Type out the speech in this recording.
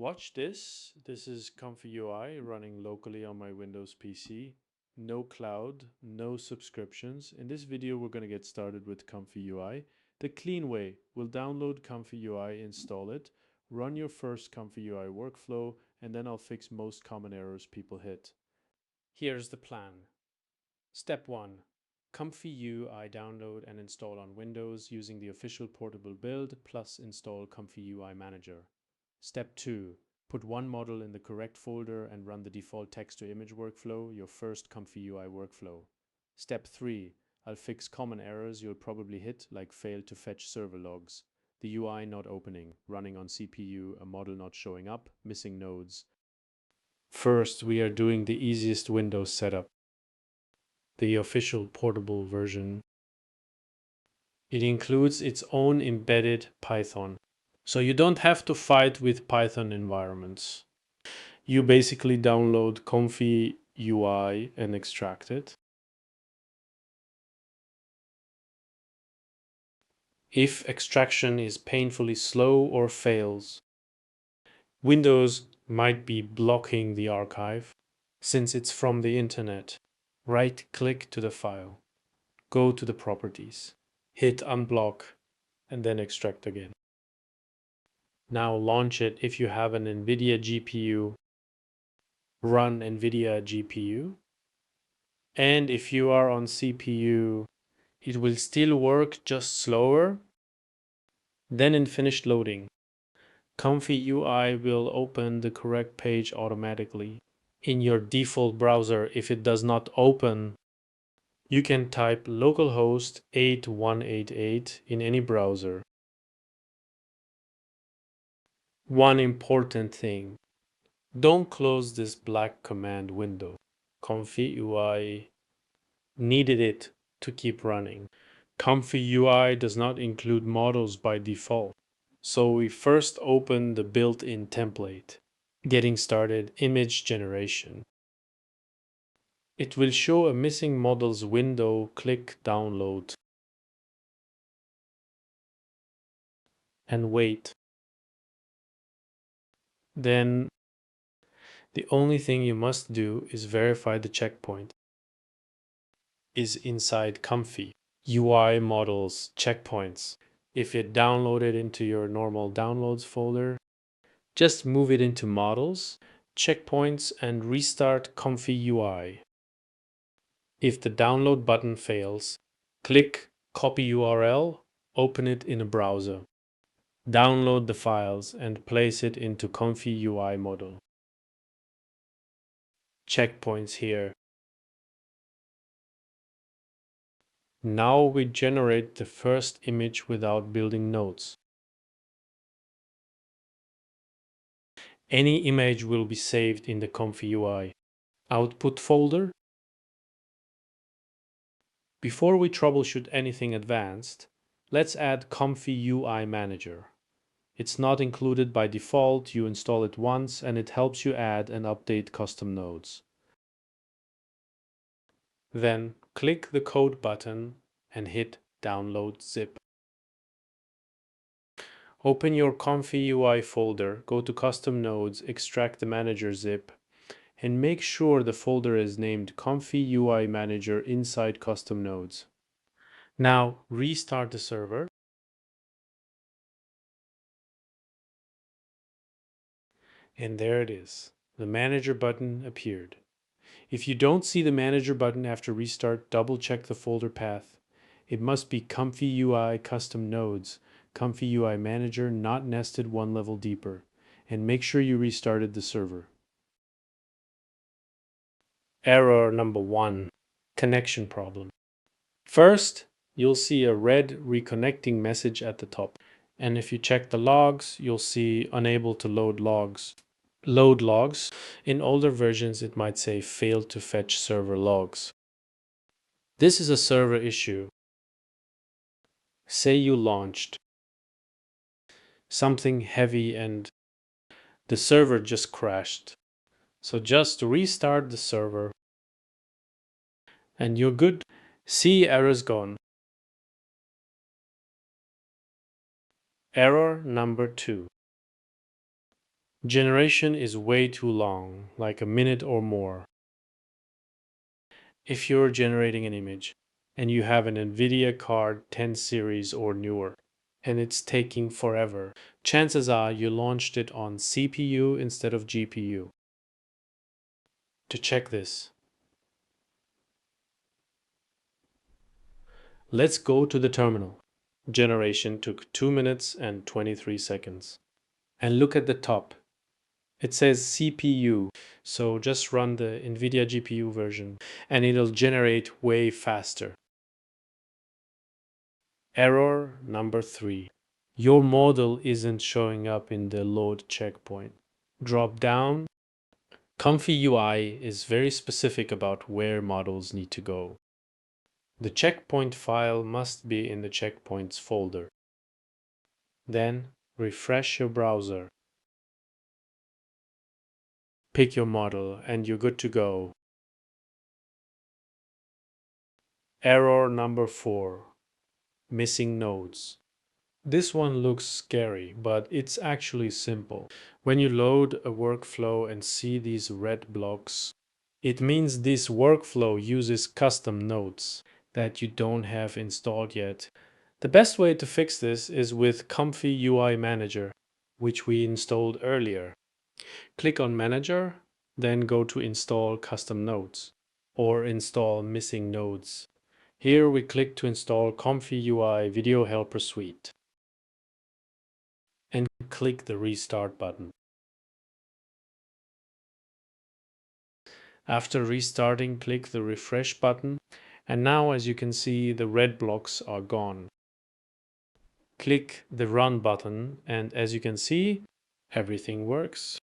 Watch this. This is ComfyUI running locally on my Windows PC. No cloud, no subscriptions. In this video, we're going to get started with ComfyUI. The clean way. We'll download ComfyUI, install it, run your first ComfyUI workflow, and then I'll fix most common errors people hit. Here's the plan. Step 1. ComfyUI download and install on Windows using the official portable build plus install ComfyUI Manager. Step 2. Put one model in the correct folder and run the default text-to-image workflow, your first ComfyUI workflow. Step 3. I'll fix common errors you'll probably hit, like fail to fetch server logs, the UI not opening, running on CPU, a model not showing up, missing nodes. First, we are doing the easiest Windows setup, the official portable version. It includes its own embedded Python. So you don't have to fight with Python environments. You basically download ComfyUI and extract it. If extraction is painfully slow or fails, Windows might be blocking the archive. Since it's from the internet, right-click to the file, go to the properties, hit Unblock, and then extract again. Now launch it if you have an NVIDIA GPU. Run NVIDIA GPU. And if you are on CPU, it will still work just slower. Then in finished loading, ComfyUI will open the correct page automatically. In your default browser, if it does not open, you can type localhost 8188 in any browser. One important thing, don't close this black command window. ComfyUI needed it to keep running. ComfyUI does not include models by default. So we first open the built-in template. Getting started, image generation. It will show a missing models window, click download. And wait. Then the only thing you must do is verify the checkpoint is inside Comfy. UI models checkpoints. If it downloaded into your normal downloads folder, just move it into models, checkpoints, and restart ComfyUI. If the download button fails, click copy URL, open it in a browser. Download the files and place it into ComfyUI model. Checkpoints here. Now we generate the first image without building nodes. Any image will be saved in the ComfyUI output folder. Before we troubleshoot anything advanced, let's add ComfyUI Manager. It's not included by default, you install it once and it helps you add and update custom nodes. Then click the code button and hit download zip. Open your ComfyUI folder, go to custom nodes, extract the manager zip, and make sure the folder is named ComfyUI Manager inside custom nodes. Now restart the server. And there it is. The manager button appeared. If you don't see the manager button after restart, double check the folder path. It must be ComfyUI custom nodes, ComfyUI Manager not nested one level deeper, and make sure you restarted the server. Error number 1, connection problem. First, you'll see a red reconnecting message at the top. And if you check the logs, you'll see unable to load logs. Load logs. In older versions, it might say failed to fetch server logs. This is a server issue. Say you launched something heavy and the server just crashed. So just restart the server and you're good. See, error's gone. Error number 2. Generation is way too long, like a minute or more. If you're generating an image and you have an NVIDIA card 10 series or newer, and it's taking forever, chances are you launched it on CPU instead of GPU. To check this, let's go to the terminal. Generation took 2 minutes and 23 seconds. And look at the top. It says CPU, so just run the NVIDIA GPU version and it'll generate way faster. Error number 3. Your model isn't showing up in the load checkpoint. Drop down. ComfyUI is very specific about where models need to go. The checkpoint file must be in the checkpoints folder. Then refresh your browser. Pick your model and you're good to go. Error number 4. Missing nodes. This one looks scary, but it's actually simple. When you load a workflow and see these red blocks, it means this workflow uses custom nodes that you don't have installed yet. The best way to fix this is with ComfyUI Manager, which we installed earlier. Click on Manager, then go to Install Custom Nodes or Install Missing Nodes. Here we click to install ComfyUI Video Helper Suite and click the Restart button. After restarting, click the Refresh button, and now as you can see, the red blocks are gone. Click the Run button, and as you can see, everything works.